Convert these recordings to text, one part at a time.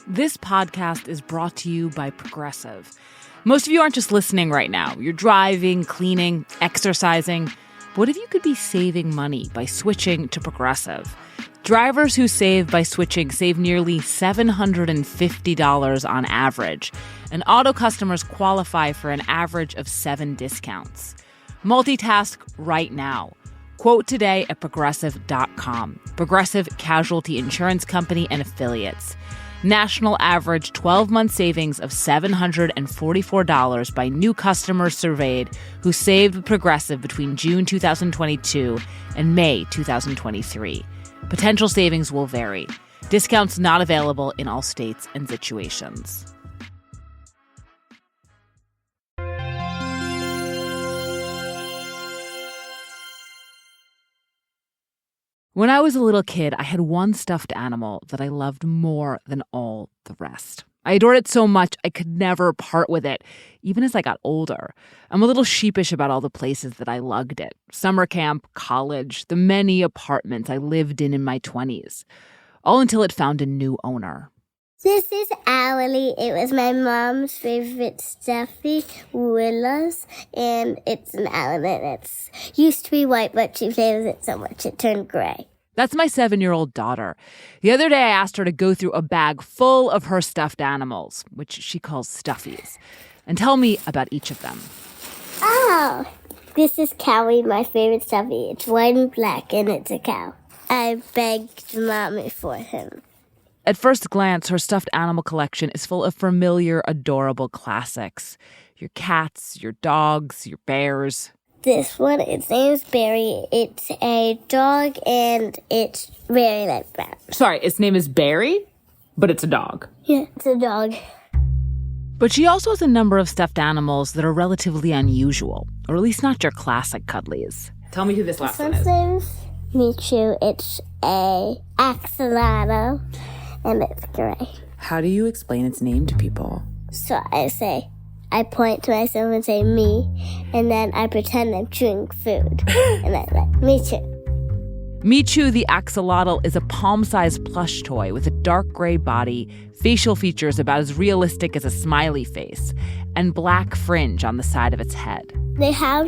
This podcast is brought to you by Progressive. Most of you aren't just listening right now. You're driving, cleaning, exercising. What if you could be saving money by switching to Progressive? Drivers who save by switching save nearly $750 on average, and auto customers qualify for an average of 7 discounts. Multitask right now. Quote today at Progressive.com. Progressive Casualty Insurance Company and Affiliates. National average 12-month savings of $744 by new customers surveyed who saved with Progressive between June 2022 and May 2023. Potential savings will vary. Discounts not available in all states and situations. When I was a little kid, I had one stuffed animal that I loved more than all the rest. I adored it so much I could never part with it, even as I got older. I'm a little sheepish about all the places that I lugged it. Summer camp, college, the many apartments I lived in my 20s. All until it found a new owner. This is Allie. It was my mom's favorite stuffy, Willa's, and it's an element. It used to be white, but she favors it so much it turned gray. That's my 7-year-old daughter. The other day I asked her to go through a bag full of her stuffed animals, which she calls stuffies, and tell me about each of them. Oh, this is Cowie, my favorite stuffy. It's white and black, and it's a cow. I begged Mommy for him. At first glance, her stuffed animal collection is full of familiar, adorable classics. Your cats, your dogs, your bears. This one, its name is Barry. It's a dog, and it's very like brown. Sorry, its name is Barry, but it's a dog. Yeah, it's a dog. But she also has a number of stuffed animals that are relatively unusual, or at least not your classic cuddlies. Tell me who this last one is. This name's Michu. It's a axolotl. And it's gray. How do you explain its name to people? So I point to myself and say me, and then I pretend I'm chewing food. And I'm like, Michu. Michu the axolotl is a palm-sized plush toy with a dark gray body, facial features about as realistic as a smiley face, and black fringe on the side of its head. They have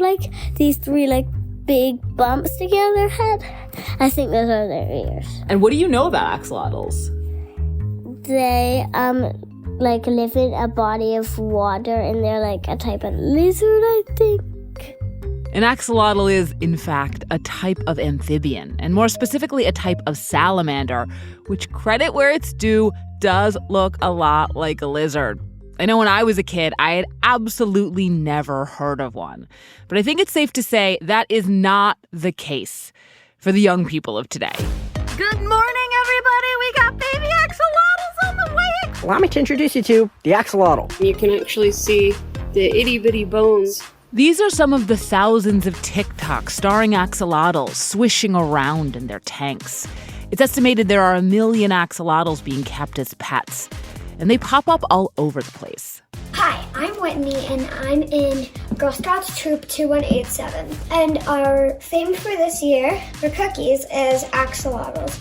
these 3 big bumps together their head. I think those are their ears. And what do you know about axolotls? They live in a body of water, and they're a type of lizard, I think. An axolotl is, in fact, a type of amphibian, and more specifically a type of salamander, which, credit where it's due, does look a lot like a lizard. I know when I was a kid, I had absolutely never heard of one. But I think it's safe to say that is not the case for the young people of today. Good morning, everybody. We got baby axolotls on the way. Allow me to introduce you to the axolotl. You can actually see the itty-bitty bones. These are some of the thousands of TikToks starring axolotls swishing around in their tanks. It's estimated there are 1 million axolotls being kept as pets, and they pop up all over the place. Hi, I'm Whitney, and I'm in Girl Scouts Troop 2187. And our theme for this year for cookies is axolotls.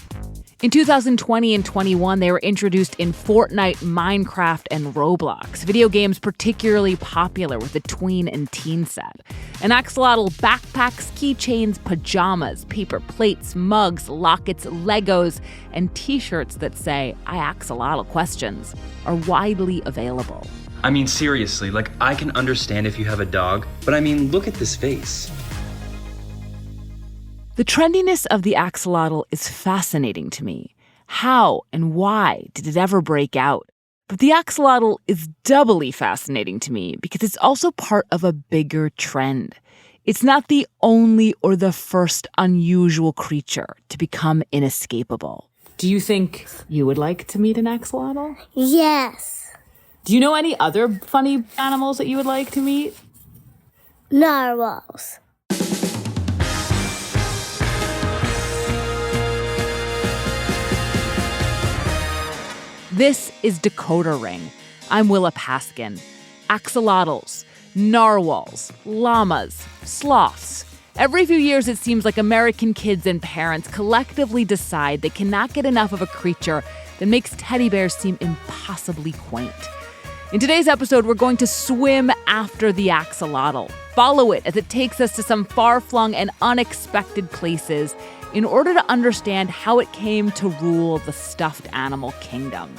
In 2020 and 21, they were introduced in Fortnite, Minecraft, and Roblox, video games particularly popular with the tween and teen set. An axolotl backpacks, keychains, pajamas, paper plates, mugs, lockets, Legos, and t-shirts that say, I axolotl questions, are widely available. I mean, seriously, I can understand if you have a dog, but I mean, look at this face. The trendiness of the axolotl is fascinating to me. How and why did it ever break out? But the axolotl is doubly fascinating to me because it's also part of a bigger trend. It's not the only or the first unusual creature to become inescapable. Do you think you would like to meet an axolotl? Yes. Do you know any other funny animals that you would like to meet? Narwhals. This is Decoder Ring. I'm Willa Paskin. Axolotls, narwhals, llamas, sloths. Every few years, it seems like American kids and parents collectively decide they cannot get enough of a creature that makes teddy bears seem impossibly quaint. In today's episode, we're going to swim after the axolotl, follow it as it takes us to some far-flung and unexpected places in order to understand how it came to rule the stuffed animal kingdom.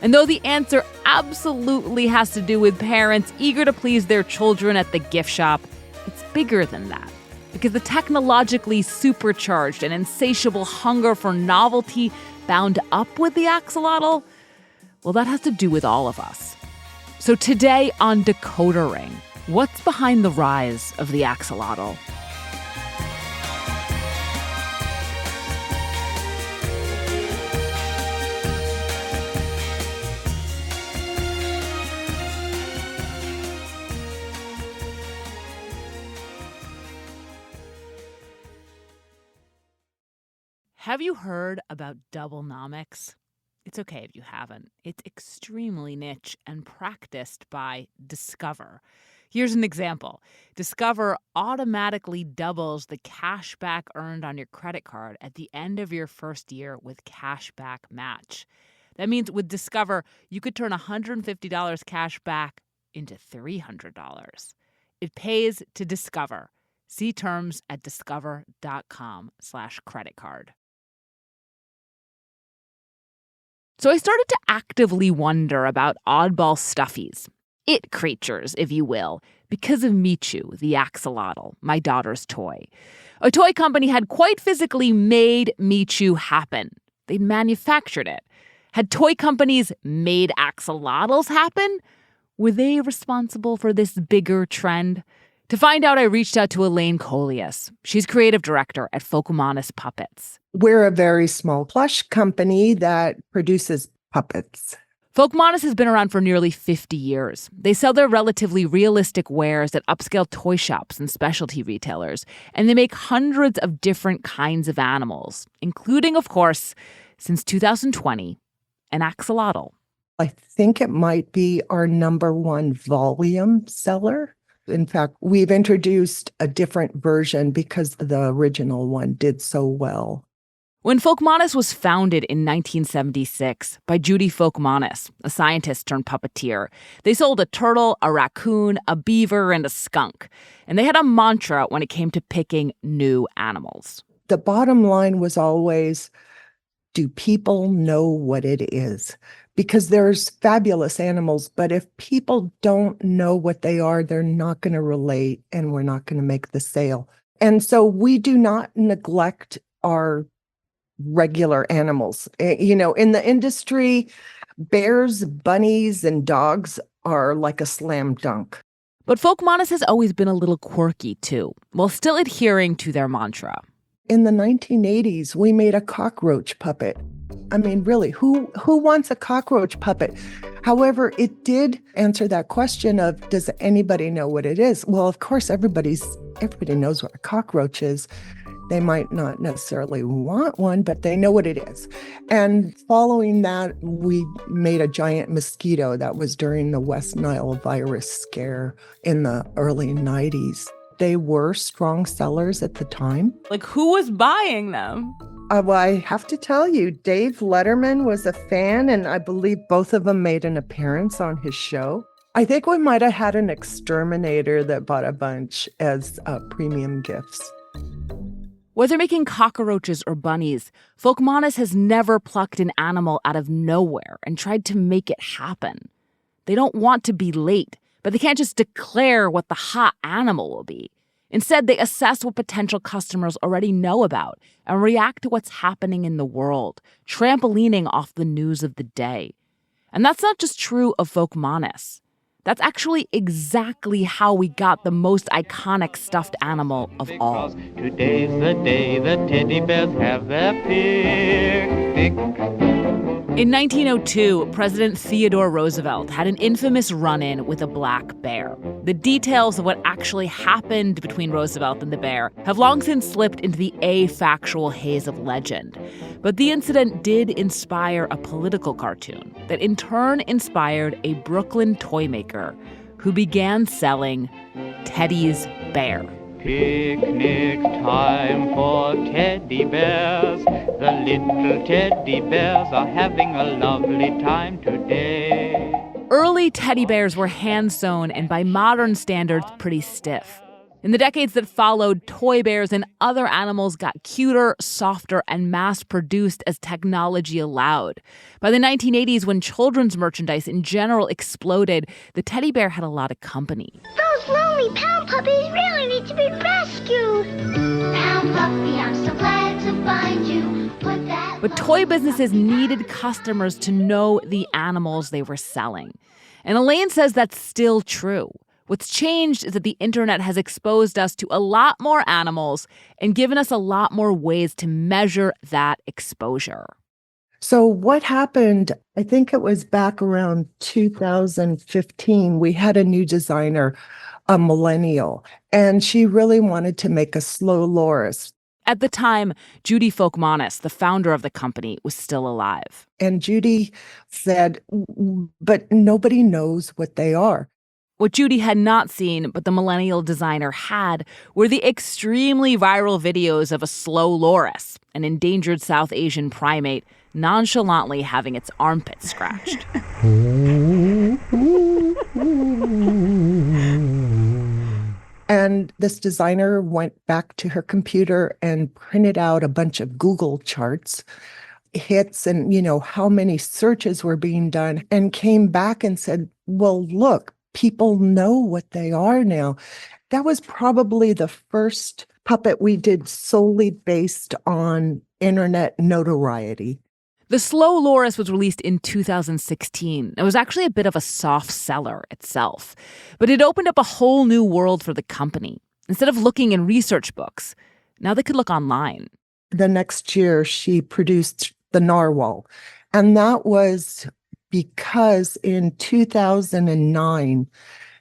And though the answer absolutely has to do with parents eager to please their children at the gift shop, it's bigger than that. Because the technologically supercharged and insatiable hunger for novelty bound up with the axolotl, well, that has to do with all of us. So today on Decoder Ring, what's behind the rise of the axolotl? Have you heard about doublenomics? It's okay if you haven't. It's extremely niche and practiced by Discover. Here's an example. Discover automatically doubles the cash back earned on your credit card at the end of your first year with cashback match. That means with Discover, you could turn $150 cash back into $300. It pays to Discover. See terms at discover.com/creditcard. So I started to actively wonder about oddball stuffies, it creatures, if you will, because of Michu, the axolotl, my daughter's toy. A toy company had quite physically made Michu happen. They'd manufactured it. Had toy companies made axolotls happen? Were they responsible for this bigger trend? To find out, I reached out to Elaine Coleus. She's creative director at Folkmanis Puppets. We're a very small plush company that produces puppets. Folkmanis has been around for nearly 50 years. They sell their relatively realistic wares at upscale toy shops and specialty retailers, and they make hundreds of different kinds of animals, including, of course, since 2020, an axolotl. I think it might be our number one volume seller. In fact, we've introduced a different version because the original one did so well. When Folkmanis was founded in 1976 by Judy Folkmanis, a scientist turned puppeteer, they sold a turtle, a raccoon, a beaver, and a skunk. And they had a mantra when it came to picking new animals. The bottom line was always, do people know what it is? Because there's fabulous animals, but if people don't know what they are, they're not going to relate and we're not going to make the sale. And so we do not neglect our regular animals. You know, in the industry, bears, bunnies, and dogs are like a slam dunk. But Folkmanis has always been a little quirky, too, while still adhering to their mantra. In the 1980s, we made a cockroach puppet. I mean, really, who wants a cockroach puppet? However, it did answer that question of, does anybody know what it is? Well, of course, everybody knows what a cockroach is. They might not necessarily want one, but they know what it is. And following that, we made a giant mosquito that was during the West Nile virus scare in the early 90s. They were strong sellers at the time. Like, who was buying them? Well, I have to tell you, Dave Letterman was a fan, and I believe both of them made an appearance on his show. I think we might have had an exterminator that bought a bunch as premium gifts. Whether making cockroaches or bunnies, Folkmanis has never plucked an animal out of nowhere and tried to make it happen. They don't want to be late, but they can't just declare what the hot animal will be. Instead, they assess what potential customers already know about and react to what's happening in the world, trampolining off the news of the day. And that's not just true of Folkmanis. That's actually exactly how we got the most iconic stuffed animal of all. Today's the day the teddy bears have their picnic. In 1902, President Theodore Roosevelt had an infamous run-in with a black bear. The details of what actually happened between Roosevelt and the bear have long since slipped into the a-factual haze of legend. But the incident did inspire a political cartoon that in turn inspired a Brooklyn toy maker who began selling Teddy's Bear. Picnic time for teddy bears. The little teddy bears are having a lovely time today. Early teddy bears were hand-sewn and by modern standards pretty stiff. In the decades that followed, toy bears and other animals got cuter, softer, and mass-produced as technology allowed. By the 1980s, when children's merchandise in general exploded, the teddy bear had a lot of company. Those lonely pound puppies really need to be rescued. Pound puppy, I'm so glad to find you. But toy businesses needed customers to know the animals they were selling. And Elaine says that's still true. What's changed is that the internet has exposed us to a lot more animals and given us a lot more ways to measure that exposure. So what happened, I think it was back around 2015, we had a new designer, a millennial, and she really wanted to make a slow loris. At the time, Judy Folkmanis, the founder of the company, was still alive. And Judy said, but nobody knows what they are. What Judy had not seen, but the millennial designer had, were the extremely viral videos of a slow loris, an endangered South Asian primate, nonchalantly having its armpit scratched. And this designer went back to her computer and printed out a bunch of Google charts, hits, and, how many searches were being done, and came back and said, well, look, people know what they are now. That was probably the first puppet we did solely based on internet notoriety. The Slow Loris was released in 2016. It was actually a bit of a soft seller itself, but it opened up a whole new world for the company. Instead of looking in research books, now they could look online. The next year, she produced the Narwhal, and that was because in 2009,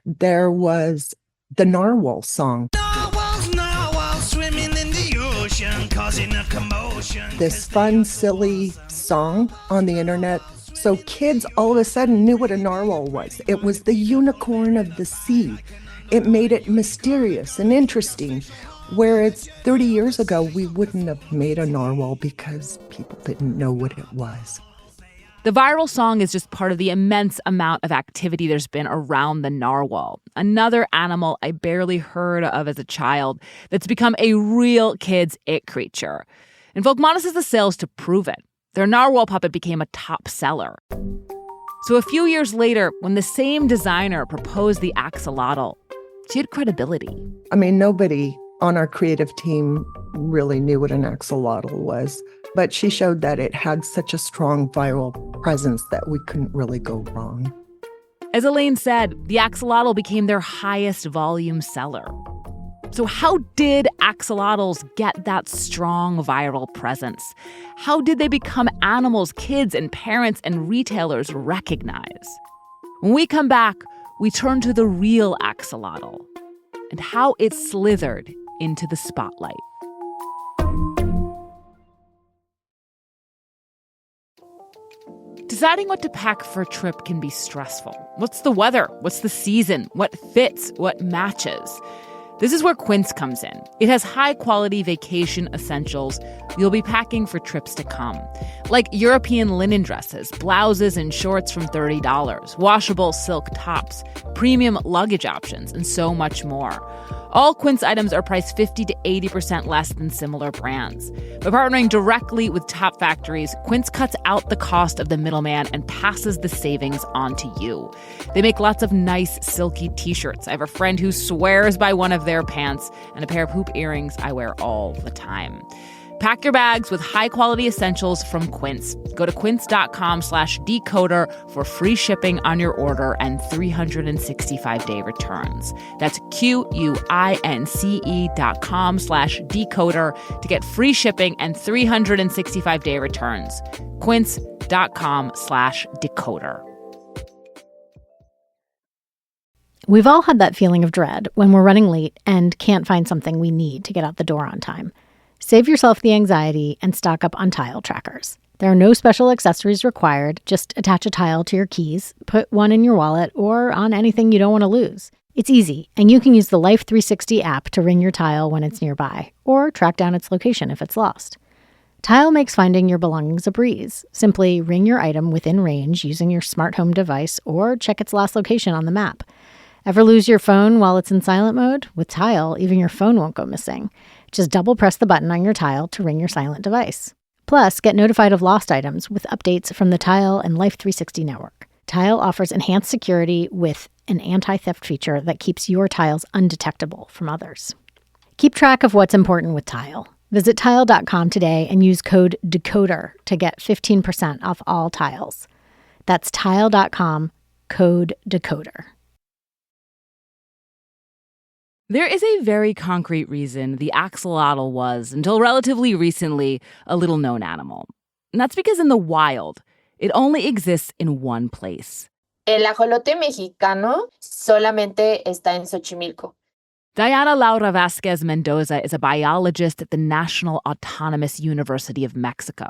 there was the Narwhal song. Narwhals, swimming in the ocean, causing a commotion. This fun, silly song on the internet. So kids all of a sudden knew what a narwhal was. It was the unicorn of the sea. It made it mysterious and interesting. Whereas 30 years ago, we wouldn't have made a narwhal because people didn't know what it was. The viral song is just part of the immense amount of activity there's been around the narwhal, another animal I barely heard of as a child that's become a real kid's it creature. And Folkmanis has the sales to prove it. Their narwhal puppet became a top seller. So a few years later, when the same designer proposed the axolotl, she had credibility. I mean, nobody on our creative team really knew what an axolotl was, but she showed that it had such a strong viral presence that we couldn't really go wrong. As Elaine said, the axolotl became their highest volume seller. So how did axolotls get that strong viral presence? How did they become animals kids and parents and retailers recognize? When we come back, we turn to the real axolotl and how it slithered into the spotlight. Deciding what to pack for a trip can be stressful. What's the weather? What's the season? What fits? What matches? This is where Quince comes in. It has high-quality vacation essentials you'll be packing for trips to come, like European linen dresses, blouses and shorts from $30, washable silk tops, premium luggage options, and so much more. All Quince items are priced 50 to 80% less than similar brands. By partnering directly with top factories, Quince cuts out the cost of the middleman and passes the savings on to you. They make lots of nice, silky t-shirts. I have a friend who swears by one of their pants and a pair of hoop earrings I wear all the time. Pack your bags with high-quality essentials from Quince. Go to quince.com/decoder for free shipping on your order and 365-day returns. That's QUINCE.com/decoder to get free shipping and 365-day returns. Quince.com/decoder. We've all had that feeling of dread when we're running late and can't find something we need to get out the door on time. Save yourself the anxiety and stock up on tile trackers. There are no special accessories required. Just attach a tile to your keys, put one in your wallet, or on anything you don't want to lose. It's easy, and you can use the Life 360 app to ring your tile when it's nearby, or track down its location if it's lost. Tile makes finding your belongings a breeze. Simply ring your item within range using your smart home device or check its last location on the map. Ever lose your phone while it's in silent mode? With Tile, even your phone won't go missing. Just double press the button on your Tile to ring your silent device. Plus, get notified of lost items with updates from the Tile and Life 360 network. Tile offers enhanced security with an anti-theft feature that keeps your tiles undetectable from others. Keep track of what's important with Tile. Visit Tile.com today and use code DECODER to get 15% off all tiles. That's Tile.com, code DECODER. There is a very concrete reason the axolotl was, until relatively recently, a little-known animal. And that's because in the wild, it only exists in one place. El ajolote mexicano solamente está en Xochimilco. Diana Laura Vázquez Mendoza is a biologist at the National Autonomous University of Mexico.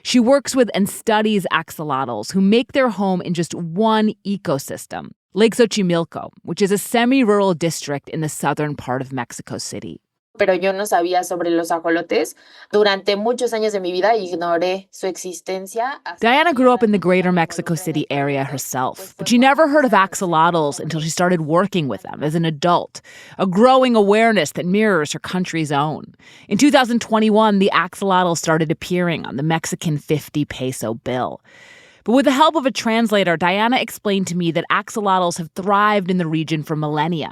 She works with and studies axolotls who make their home in just one ecosystem, Lake Xochimilco, which is a semi-rural district in the southern part of Mexico City. Pero yo no sabía sobre los ajolotes. Durante muchos años de mi vida ignoré su existencia. Diana grew up in the greater Mexico City area herself, but she never heard of axolotls until she started working with them as an adult, a growing awareness that mirrors her country's own. In 2021, the axolotl started appearing on the Mexican 50 peso bill. But with the help of a translator, Diana explained to me that axolotls have thrived in the region for millennia,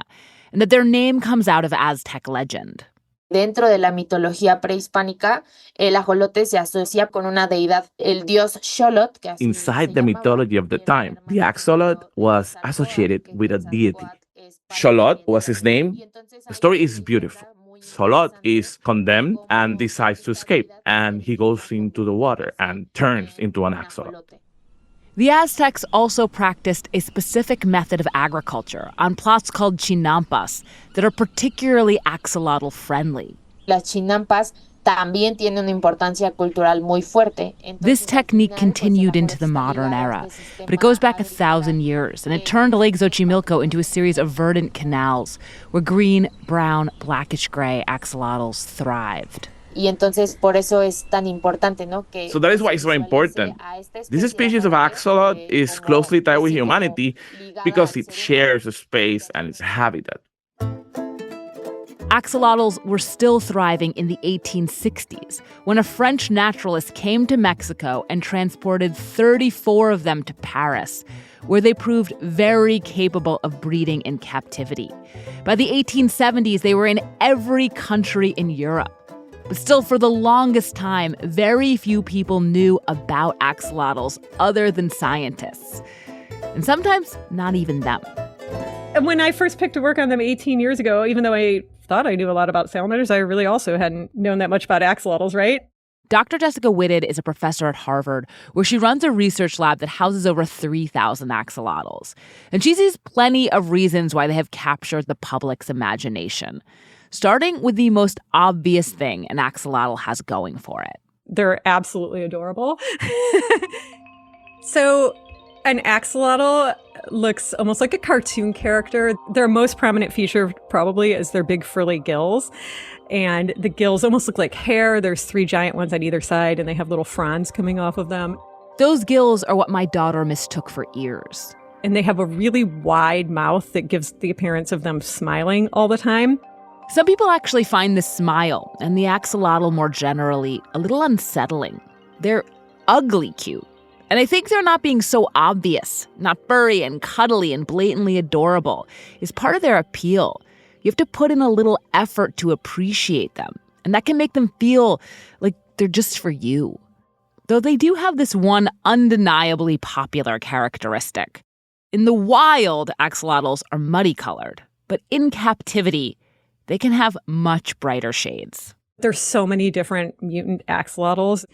and that their name comes out of Aztec legend. Dentro de la mitología prehispánica, el ajolote se asocia con una deidad, el dios Xolotl. Inside the mythology of the time, the axolotl was associated with a deity. Xolotl was his name. The story is beautiful. Xolotl is condemned and decides to escape, and he goes into the water and turns into an axolotl. The Aztecs also practiced a specific method of agriculture on plots called chinampas that are particularly axolotl-friendly. Las chinampas también tienen una importancia cultural muy fuerte. This technique continued into the modern era, but it goes back 1,000 years, and it turned Lake Xochimilco into a series of verdant canals where green, brown, blackish-gray axolotls thrived. Y entonces por eso es tan importante, ¿no? So that is why it's so important. This species of axolotl is closely tied with humanity because it shares a space and its habitat. Axolotls were still thriving in the 1860s when a French naturalist came to Mexico and transported 34 of them to Paris, where they proved very capable of breeding in captivity. By the 1870s, they were in every country in Europe. But still, for the longest time, very few people knew about axolotls other than scientists. And sometimes not even them. And when I first picked to work on them 18 years ago, even though I thought I knew a lot about salamanders, I really also hadn't known that much about axolotls, right? Dr. Jessica Whitted is a professor at Harvard, where she runs a research lab that houses over 3,000 axolotls. And she sees plenty of reasons why they have captured the public's imagination, starting with the most obvious thing an axolotl has going for it. They're absolutely adorable. So an axolotl looks almost like a cartoon character. Their most prominent feature probably is their big frilly gills. And the gills almost look like hair. There's 3 giant ones on either side, and they have little fronds coming off of them. Those gills are what my daughter mistook for ears. And they have a really wide mouth that gives the appearance of them smiling all the time. Some people actually find the smile and the axolotl more generally a little unsettling. They're ugly cute. And I think they're not being so obvious, not furry and cuddly and blatantly adorable, is part of their appeal. You have to put in a little effort to appreciate them. And that can make them feel like they're just for you. Though they do have this one undeniably popular characteristic. In the wild, axolotls are muddy colored, but in captivity, they can have much brighter shades. There's so many different mutant axolotls.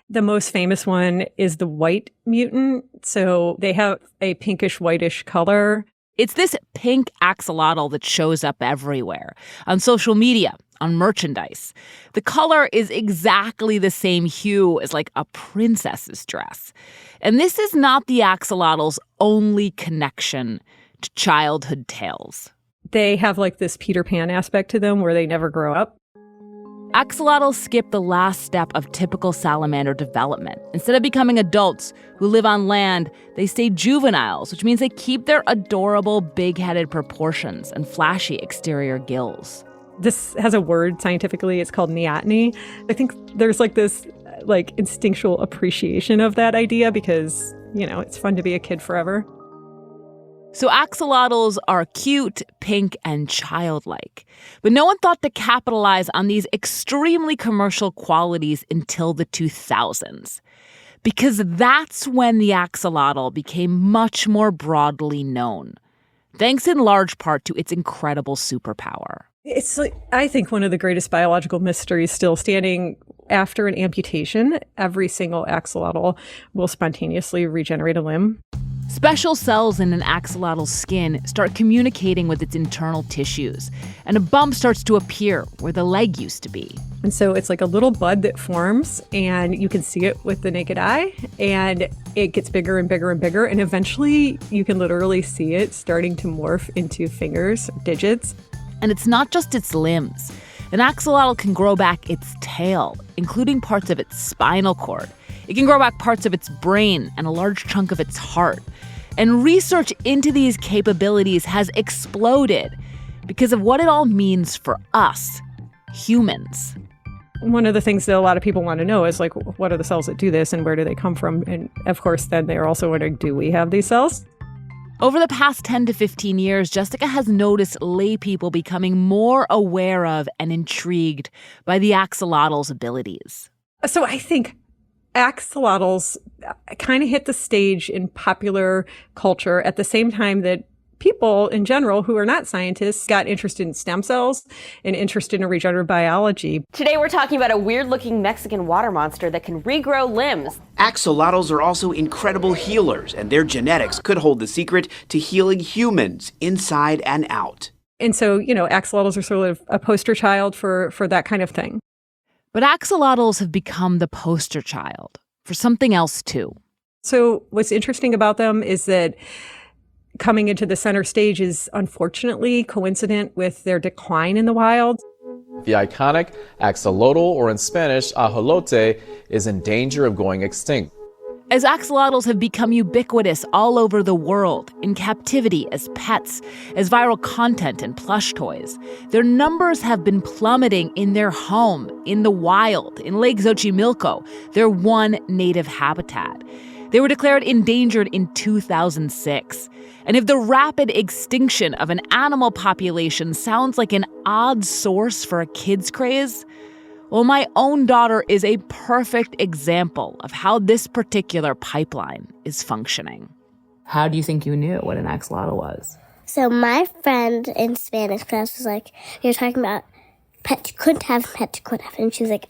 The most famous one is the white mutant. So they have a pinkish whitish color. It's this pink axolotl that shows up everywhere, on social media, on merchandise. The color is exactly the same hue as like a princess's dress. And this is not the axolotl's only connection to childhood tales. They have like this Peter Pan aspect to them where they never grow up. Axolotls skip the last step of typical salamander development. Instead of becoming adults who live on land, they stay juveniles, which means they keep their adorable big-headed proportions and flashy exterior gills. This has a word scientifically. It's called neoteny. I think there's like this like instinctual appreciation of that idea because, you know, it's fun to be a kid forever. So axolotls are cute, pink, and childlike. But no one thought to capitalize on these extremely commercial qualities until the 2000s. Because that's when the axolotl became much more broadly known, thanks in large part to its incredible superpower. It's, like, I think, one of the greatest biological mysteries still standing. After an amputation, every single axolotl will spontaneously regenerate a limb. Special cells in an axolotl's skin start communicating with its internal tissues, and a bump starts to appear where the leg used to be. And so it's like a little bud that forms, and you can see it with the naked eye, and it gets bigger and bigger and bigger, and eventually you can literally see it starting to morph into fingers, digits. And it's not just its limbs. An axolotl can grow back its tail, including parts of its spinal cord. It can grow back parts of its brain and a large chunk of its heart. And research into these capabilities has exploded because of what it all means for us, humans. One of the things that a lot of people want to know is, like, what are the cells that do this and where do they come from? And of course, then they're also wondering, do we have these cells? Over the past 10 to 15 years, Jessica has noticed lay people becoming more aware of and intrigued by the axolotl's abilities. So I think axolotls kind of hit the stage in popular culture at the same time that people in general who are not scientists got interested in stem cells and interested in regenerative biology. Today we're talking about a weird-looking Mexican water monster that can regrow limbs. Axolotls are also incredible healers, and their genetics could hold the secret to healing humans inside and out. And so, you know, axolotls are sort of a poster child for that kind of thing. But axolotls have become the poster child for something else too. So what's interesting about them is that coming into the center stage is unfortunately coincident with their decline in the wild. The iconic axolotl, or in Spanish, ajolote, is in danger of going extinct. As axolotls have become ubiquitous all over the world, in captivity as pets, as viral content and plush toys, their numbers have been plummeting in their home, in the wild, in Lake Xochimilco, their one native habitat. They were declared endangered in 2006. And if the rapid extinction of an animal population sounds like an odd source for a kid's craze, well, my own daughter is a perfect example of how this particular pipeline is functioning. How do you think you knew what an axolotl was? So my friend in Spanish class was like, you're talking about pet you couldn't have, pet you could have. And she was like,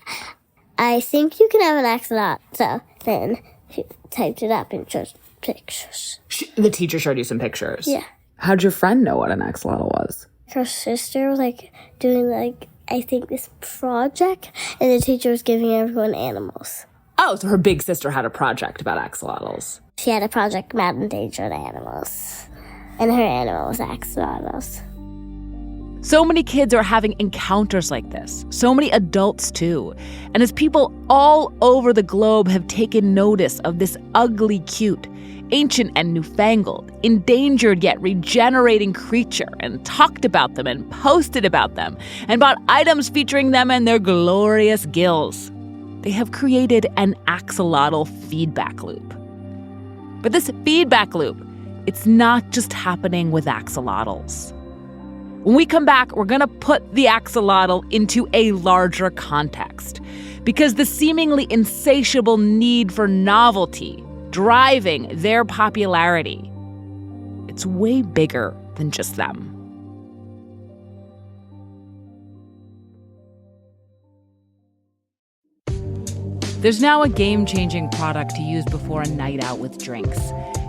I think you can have an axolotl. So then she typed it up and showed pictures. The teacher showed you some pictures? Yeah. How'd your friend know what an axolotl was? Her sister was like doing I think this project, and the teacher was giving everyone animals. Oh, so her big sister had a project about axolotls. She had a project about endangered animals, and her animal was axolotls. So many kids are having encounters like this, so many adults too. And as people all over the globe have taken notice of this ugly, cute, ancient and newfangled, endangered yet regenerating creature, and talked about them and posted about them, and bought items featuring them and their glorious gills, they have created an axolotl feedback loop. But this feedback loop, it's not just happening with axolotls. When we come back, we're going to put the axolotl into a larger context, because the seemingly insatiable need for novelty driving their popularity, it's way bigger than just them. There's now a game-changing product to use before a night out with drinks.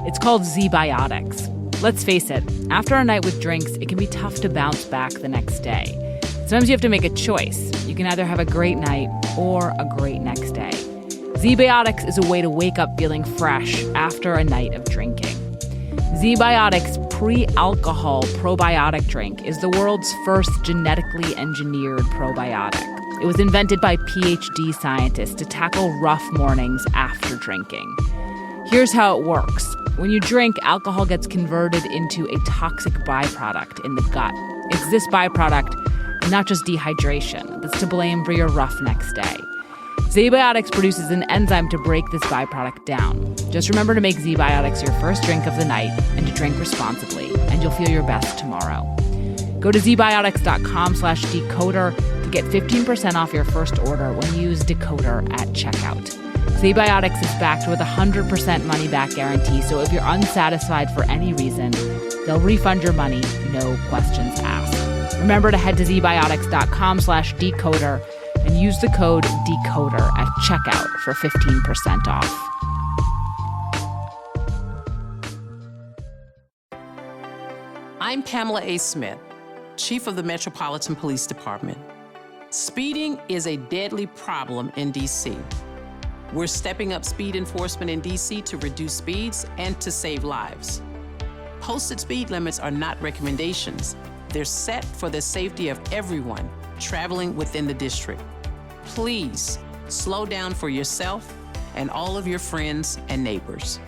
It's called Z-Biotics. Let's face it, after a night with drinks, it can be tough to bounce back the next day. Sometimes you have to make a choice. You can either have a great night or a great next day. Z-Biotics is a way to wake up feeling fresh after a night of drinking. Z-Biotics pre-alcohol probiotic drink is the world's first genetically engineered probiotic. It was invented by PhD scientists to tackle rough mornings after drinking. Here's how it works. When you drink, alcohol gets converted into a toxic byproduct in the gut. It's this byproduct, and not just dehydration, that's to blame for your rough next day. ZBiotics produces an enzyme to break this byproduct down. Just remember to make ZBiotics your first drink of the night and to drink responsibly, and you'll feel your best tomorrow. Go to zbiotics.com/decoder to get 15% off your first order when you use Decoder at checkout. ZBiotics is backed with a 100% money-back guarantee, so if you're unsatisfied for any reason, they'll refund your money, no questions asked. Remember to head to zbiotics.com/decoder and use the code DECODER at checkout for 15% off. I'm Pamela A. Smith, Chief of the Metropolitan Police Department. Speeding is a deadly problem in D.C. We're stepping up speed enforcement in D.C. to reduce speeds and to save lives. Posted speed limits are not recommendations. They're set for the safety of everyone traveling within the district. Please slow down for yourself and all of your friends and neighbors.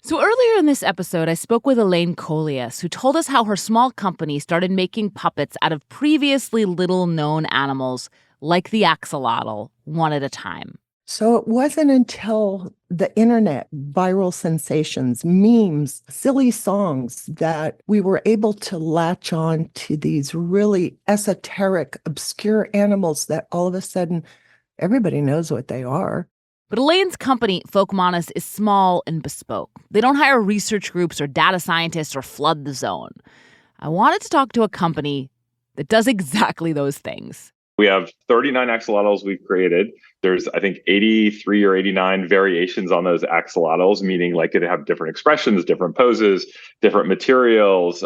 So earlier in this episode, I spoke with Elaine Colias, who told us how her small company started making puppets out of previously little-known animals like the axolotl, one at a time. So it wasn't until the internet, viral sensations, memes, silly songs, that we were able to latch on to these really esoteric, obscure animals that all of a sudden everybody knows what they are. But Elaine's company, Folkmanis, is small and bespoke. They don't hire research groups or data scientists or flood the zone. I wanted to talk to a company that does exactly those things. We have 39 axolotls we've created. There's, I think, 83 or 89 variations on those axolotls, meaning like it have different expressions, different poses, different materials.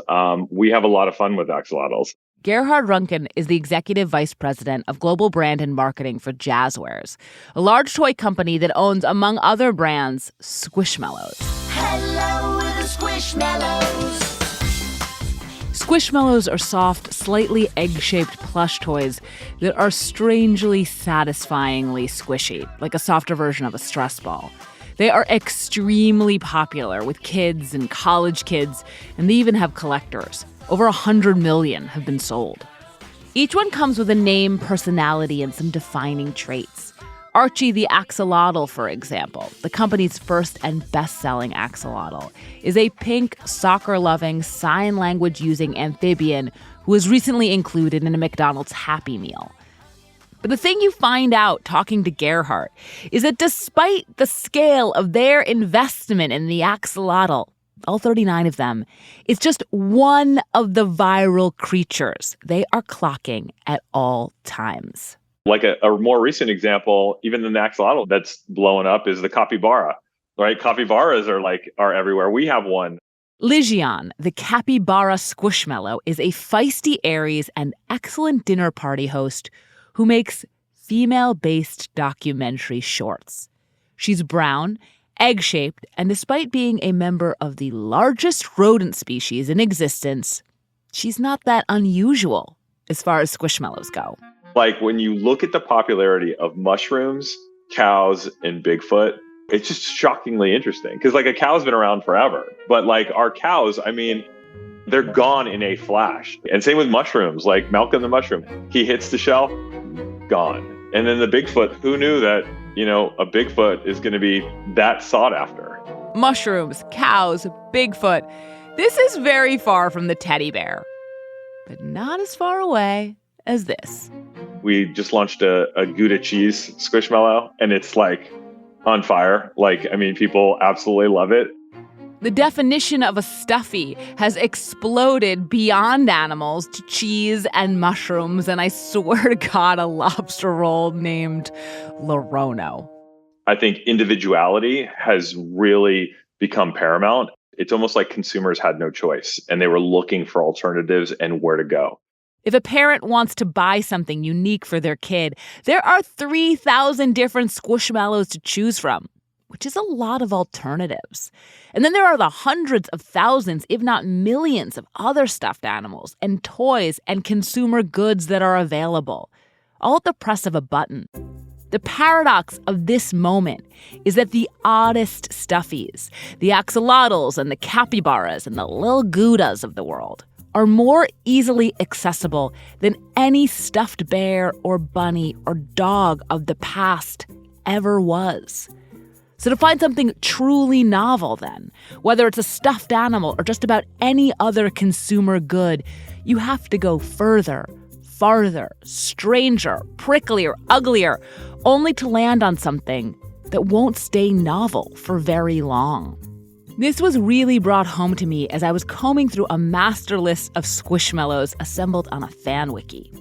We have a lot of fun with axolotls. Gerhard Runken is the executive vice president of global brand and marketing for Jazzwares, a large toy company that owns, among other brands, Squishmallows. Hello, we're the Squishmallows. Squishmallows are soft, slightly egg-shaped plush toys that are strangely satisfyingly squishy, like a softer version of a stress ball. They are extremely popular with kids and college kids, and they even have collectors. Over 100 million have been sold. Each one comes with a name, personality, and some defining traits. Archie the axolotl, for example, the company's first and best-selling axolotl, is a pink, soccer-loving, sign language-using amphibian who was recently included in a McDonald's Happy Meal. But the thing you find out talking to Gerhard is that despite the scale of their investment in the axolotl, all 39 of them, it's just one of the viral creatures they are clocking at all times. Like a more recent example, even than the axolotl that's blowing up, is the capybara, right? Capybaras are everywhere. We have one. Ligion, the capybara squishmallow, is a feisty Aries and excellent dinner party host who makes female-based documentary shorts. She's brown, egg-shaped, and despite being a member of the largest rodent species in existence, she's not that unusual as far as squishmallows go. Like when you look at the popularity of mushrooms, cows, and Bigfoot, it's just shockingly interesting because like a cow's been around forever, but like our cows, I mean, they're gone in a flash. And same with mushrooms, like Malcolm the mushroom, he hits the shelf, gone. And then the Bigfoot, who knew that, a Bigfoot is going to be that sought after? Mushrooms, cows, Bigfoot. This is very far from the teddy bear, but not as far away as this. We just launched a Gouda cheese squishmallow, and it's like on fire. People absolutely love it. The definition of a stuffy has exploded beyond animals to cheese and mushrooms, and I swear to God, a lobster roll named Lorono. I think individuality has really become paramount. It's almost like consumers had no choice, and they were looking for alternatives and where to go. If a parent wants to buy something unique for their kid, there are 3,000 different squishmallows to choose from. which is a lot of alternatives. And then there are the hundreds of thousands, if not millions, of other stuffed animals and toys and consumer goods that are available, all at the press of a button. The paradox of this moment is that the oddest stuffies, the axolotls and the capybaras and the lil goudas of the world, are more easily accessible than any stuffed bear or bunny or dog of the past ever was. So to find something truly novel then, whether it's a stuffed animal or just about any other consumer good, you have to go further, farther, stranger, pricklier, uglier, only to land on something that won't stay novel for very long. This was really brought home to me as I was combing through a master list of squishmallows assembled on a fan wiki.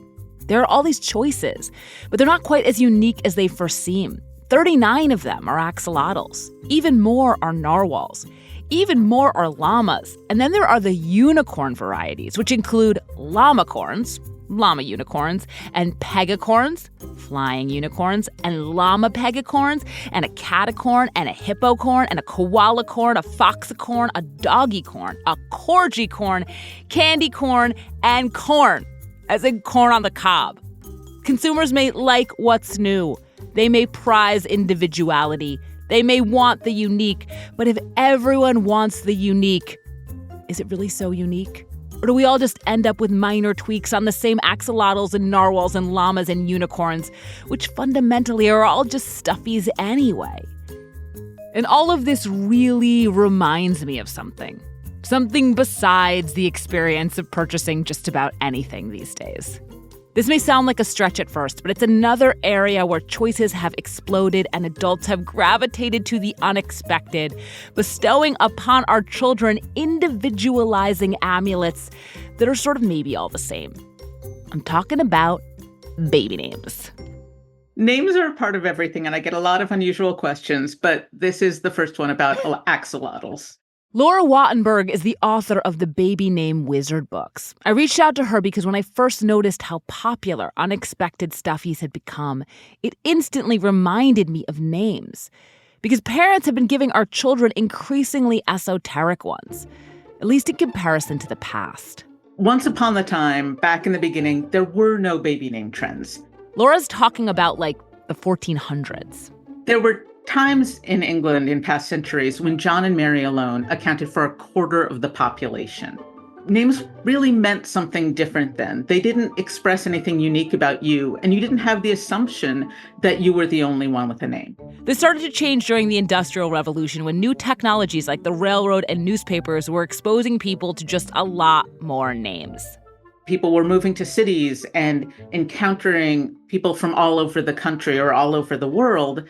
There are all these choices, but they're not quite as unique as they first seem. 39 of them are axolotls. Even more are narwhals. Even more are llamas. And then there are the unicorn varieties, which include llamacorns, llama unicorns, and pegacorns, flying unicorns, and llama pegacorns, and a catacorn, and a hippocorn, and a koalacorn, a foxicorn, a doggycorn, a corgicorn, candy corn, and corn, as in corn on the cob. Consumers may like what's new. They may prize individuality. They may want the unique. But if everyone wants the unique, is it really so unique? Or do we all just end up with minor tweaks on the same axolotls and narwhals and llamas and unicorns, which fundamentally are all just stuffies anyway? And all of this really reminds me of something. Something besides the experience of purchasing just about anything these days. This may sound like a stretch at first, but it's another area where choices have exploded and adults have gravitated to the unexpected, bestowing upon our children individualizing amulets that are sort of maybe all the same. I'm talking about baby names. Names are a part of everything, and I get a lot of unusual questions, but this is the first one about axolotls. Laura Wattenberg is the author of the Baby Name Wizard books. I reached out to her because when I first noticed how popular unexpected stuffies had become, it instantly reminded me of names. Because parents have been giving our children increasingly esoteric ones, at least in comparison to the past. Once upon a time, back in the beginning, there were no baby name trends. Laura's talking about like the 1400s. There were times in England in past centuries when John and Mary alone accounted for a quarter of the population. Names really meant something different then. They didn't express anything unique about you, and you didn't have the assumption that you were the only one with a name. This started to change during the Industrial Revolution when new technologies like the railroad and newspapers were exposing people to just a lot more names. People were moving to cities and encountering people from all over the country or all over the world,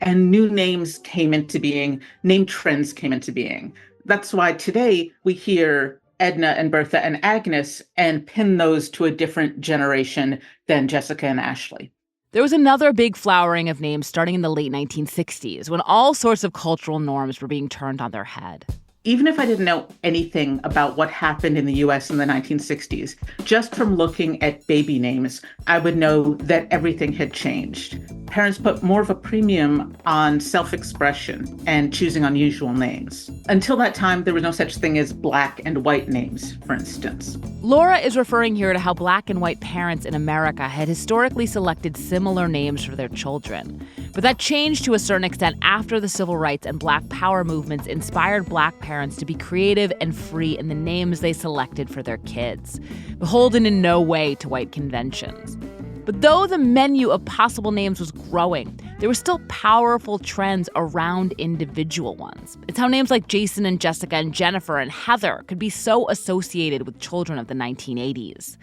and new names came into being, name trends came into being. That's why today we hear Edna and Bertha and Agnes and pin those to a different generation than Jessica and Ashley. There was another big flowering of names starting in the late 1960s when all sorts of cultural norms were being turned on their head. Even if I didn't know anything about what happened in the US in the 1960s, just from looking at baby names, I would know that everything had changed. Parents put more of a premium on self-expression and choosing unusual names. Until that time, there was no such thing as black and white names, for instance. Laura is referring here to how black and white parents in America had historically selected similar names for their children. But that changed to a certain extent after the civil rights and black power movements inspired black parents to be creative and free in the names they selected for their kids, beholden in no way to white conventions. But though the menu of possible names was growing, there were still powerful trends around individual ones. It's how names like Jason and Jessica and Jennifer and Heather could be so associated with children of the 1980s.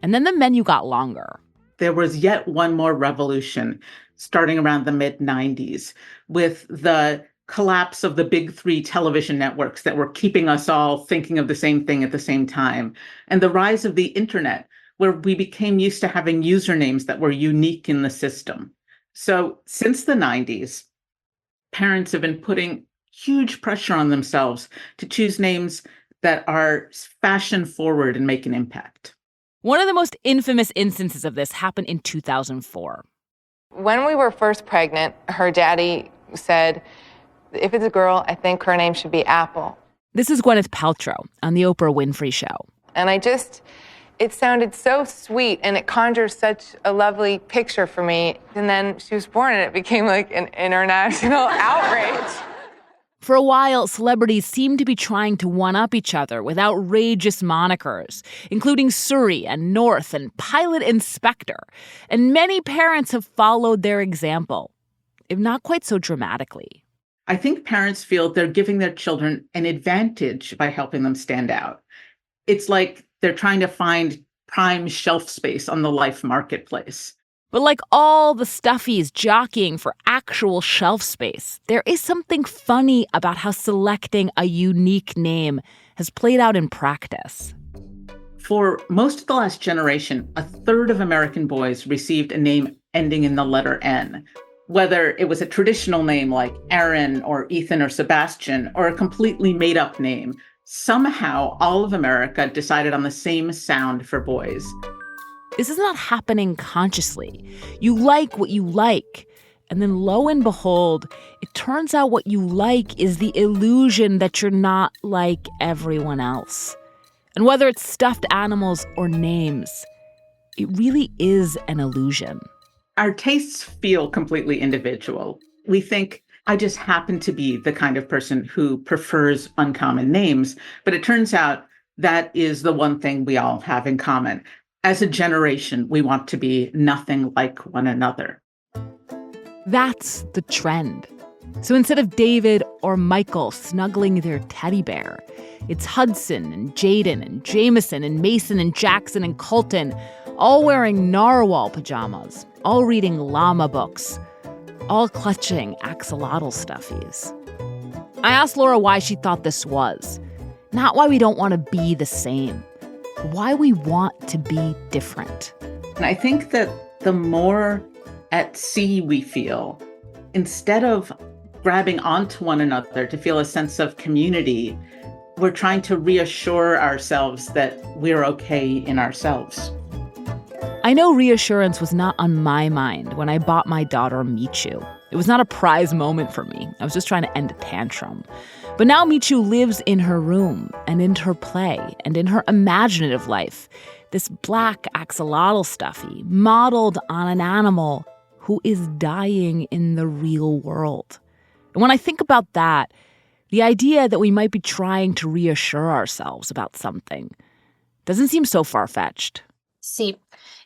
And then the menu got longer. There was yet one more revolution starting around the mid-90s with the collapse of the big three television networks that were keeping us all thinking of the same thing at the same time, and the rise of the internet, where we became used to having usernames that were unique in the system. So since the 90s, parents have been putting huge pressure on themselves to choose names that are fashion forward and make an impact. One of the most infamous instances of this happened in 2004. When we were first pregnant, her daddy said, if it's a girl, I think her name should be Apple. This is Gwyneth Paltrow on the Oprah Winfrey Show. And it sounded so sweet, and it conjures such a lovely picture for me. And then she was born, and it became like an international outrage. For a while, celebrities seemed to be trying to one-up each other with outrageous monikers, including Surrey and North and Pilot Inspector. And many parents have followed their example, if not quite so dramatically. I think parents feel they're giving their children an advantage by helping them stand out. It's like they're trying to find prime shelf space on the life marketplace. But like all the stuffies jockeying for actual shelf space, there is something funny about how selecting a unique name has played out in practice. For most of the last generation, a third of American boys received a name ending in the letter N. Whether it was a traditional name like Aaron or Ethan or Sebastian, or a completely made-up name, somehow all of America decided on the same sound for boys. This is not happening consciously. You like what you like. And then lo and behold, it turns out what you like is the illusion that you're not like everyone else. And whether it's stuffed animals or names, it really is an illusion. Our tastes feel completely individual. We think, I just happen to be the kind of person who prefers uncommon names. But it turns out that is the one thing we all have in common. As a generation, we want to be nothing like one another. That's the trend. So instead of David or Michael snuggling their teddy bear, it's Hudson and Jaden and Jameson and Mason and Jackson and Colton, all wearing narwhal pajamas, all reading llama books, all clutching axolotl stuffies. I asked Laura why she thought this was. Not why we don't want to be the same, why we want to be different. And I think that the more at sea we feel, instead of grabbing onto one another to feel a sense of community, we're trying to reassure ourselves that we're okay in ourselves. I know reassurance was not on my mind when I bought my daughter Michu. It was not a prize moment for me. I was just trying to end a tantrum. But now Michu lives in her room and in her play and in her imaginative life. This black axolotl stuffy modeled on an animal who is dying in the real world. And when I think about that, the idea that we might be trying to reassure ourselves about something doesn't seem so far-fetched. Sí,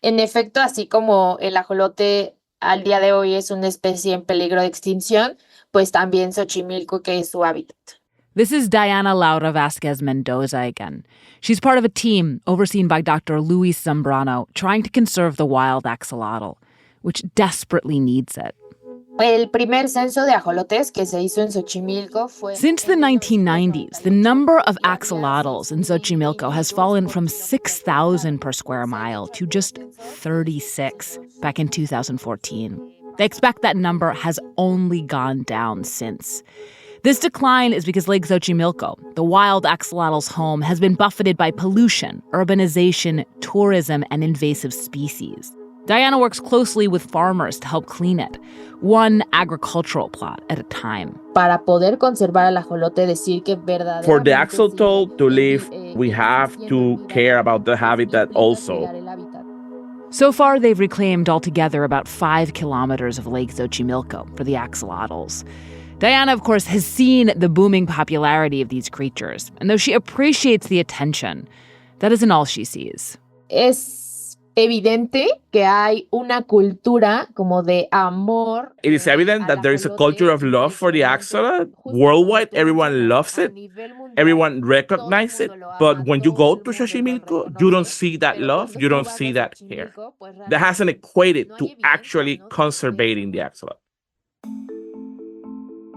en efecto, así como el ajolote al día de hoy es una especie en peligro de extinción, pues también Xochimilco, que es su hábitat. This is Diana Laura Vasquez Mendoza again. She's part of a team overseen by Dr. Luis Zambrano trying to conserve the wild axolotl, which desperately needs it. El primer censo de ajolotes que se hizo en Xochimilco fue... Since the 1990s, the number of axolotls in Xochimilco has fallen from 6,000 per square mile to just 36 back in 2014. They expect that number has only gone down since. This decline is because Lake Xochimilco, the wild axolotl's home, has been buffeted by pollution, urbanization, tourism, and invasive species. Diana works closely with farmers to help clean it, one agricultural plot at a time. Para poder conservar al ajolote, decir que verdaderamente... For the axolotl to live, we have to care about the habitat also. So far, they've reclaimed altogether about 5 kilometers of Lake Xochimilco for the axolotls. Diana, of course, has seen the booming popularity of these creatures, and though she appreciates the attention, that isn't all she sees. Es evidente que hay una cultura como de amor. It is evident that there is a culture of love for the axolotl. Worldwide, everyone loves it. Everyone recognizes it. But when you go to Xochimilco, you don't see that love. You don't see that care. That hasn't equated to actually conserving the axolotl.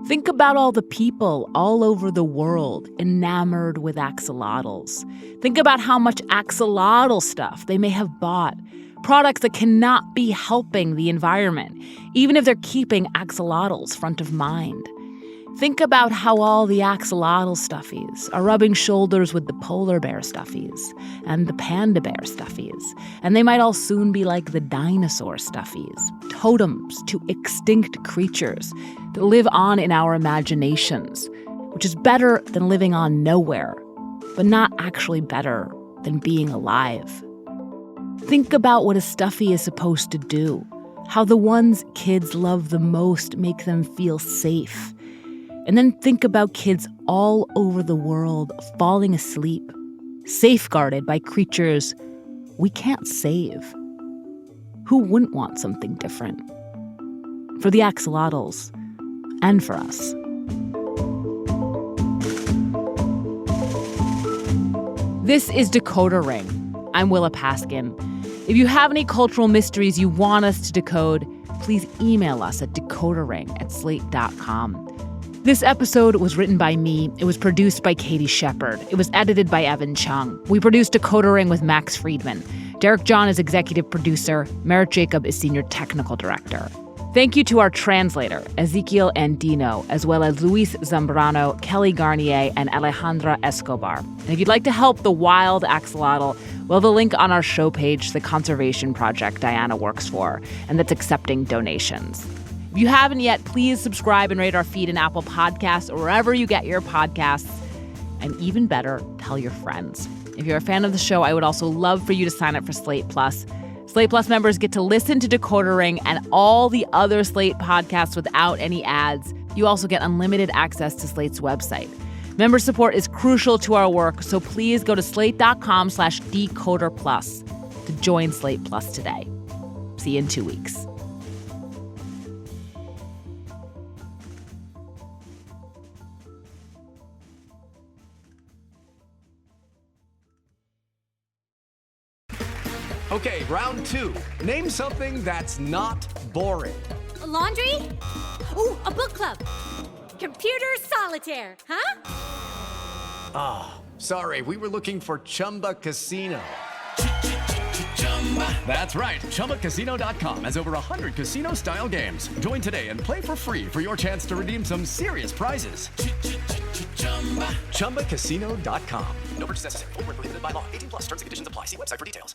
Think about all the people all over the world enamored with axolotls. Think about how much axolotl stuff they may have bought, products that cannot be helping the environment, even if they're keeping axolotls front of mind. Think about how all the axolotl stuffies are rubbing shoulders with the polar bear stuffies and the panda bear stuffies, and they might all soon be like the dinosaur stuffies, totems to extinct creatures that live on in our imaginations, which is better than living on nowhere, but not actually better than being alive. Think about what a stuffy is supposed to do, how the ones kids love the most make them feel safe. And then think about kids all over the world falling asleep, safeguarded by creatures we can't save. Who wouldn't want something different? For the axolotls, and for us. This is Decoder Ring. I'm Willa Paskin. If you have any cultural mysteries you want us to decode, please email us at decoderring@slate.com. This episode was written by me. It was produced by Katie Shepard. It was edited by Evan Chung. We produced Decoder Ring with Max Freedman. Derek John is executive producer. Merritt Jacob is senior technical director. Thank you to our translator, Ezekiel Andino, as well as Luis Zambrano, Kelly Garnier, and Alejandra Escobar. And if you'd like to help the wild axolotl, well, the link on our show page, the conservation project Diana works for, and that's accepting donations. If you haven't yet, please subscribe and rate our feed in Apple Podcasts or wherever you get your podcasts. And even better, tell your friends. If you're a fan of the show, I would also love for you to sign up for Slate Plus. Slate Plus members get to listen to Decoder Ring and all the other Slate podcasts without any ads. You also get unlimited access to Slate's website. Member support is crucial to our work, so please go to slate.com/decoderplus to join Slate Plus today. See you in 2 weeks. Okay, round two. Name something that's not boring. A laundry? Ooh, a book club. Computer solitaire, huh? Ah, sorry, we were looking for Chumba Casino. That's right, ChumbaCasino.com has over 100 casino-style games. Join today and play for free for your chance to redeem some serious prizes. ChumbaCasino.com. No purchase necessary. Void where prohibited by law. 18+ terms and conditions apply. See website for details.